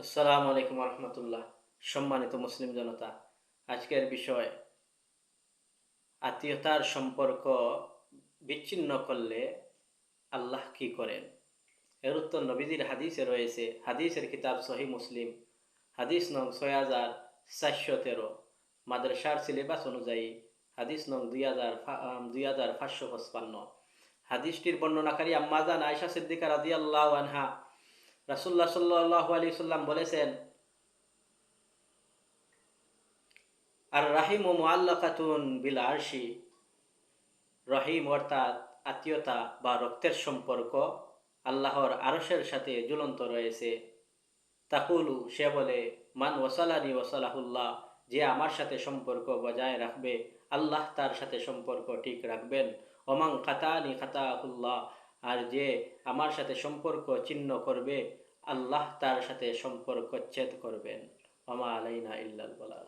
আসসালামু আলাইকুম রহমতুল্লাহ। সম্মানিত মুসলিম জনতা, আজকের বিষয় আত্মীয়তার সম্পর্ক বিচ্ছিন্ন করলে আল্লাহ কি করেন। এর উত্তর নবীজির হাদিসে রয়েছে। হাদিসের কিতাব সহি মুসলিম, হাদিস নং 6413, মাদ্রাসার সিলেবাস অনুযায়ী হাদিস নং 2555। হাদিসটির বর্ণনাকারী আম্মাজান আয়েশা সিদ্দিকা রাদিয়াল্লাহু আনহা, রাসূলুল্লাহ সাল্লাল্লাহু আলাইহি সাল্লাম বলেছেন, আর রাহিম ও মুআল্লাকাতুন বিল আরশি, রহিম অর্থাৎ আত্মীয়তা বা রক্তের সম্পর্ক আল্লাহর আরশের সাথে ঝুলন্ত রয়েছে। তাকুলু, সে বলে, মান ওয়াসালানি ওয়াসালাহুল্লাহ, যে আমার সাথে সম্পর্ক বজায় রাখবে আল্লাহ তার সাথে সম্পর্ক ঠিক রাখবেন। ওমান খাতানি খাতাহুল্লাহ, আর যে আমার সাথে সম্পর্ক ছিন্ন করবে আল্লাহ তার সাথে সম্পর্ক চ্ছেদ করবেন। ওমা আলাইনা ইল্লাল বালাগ।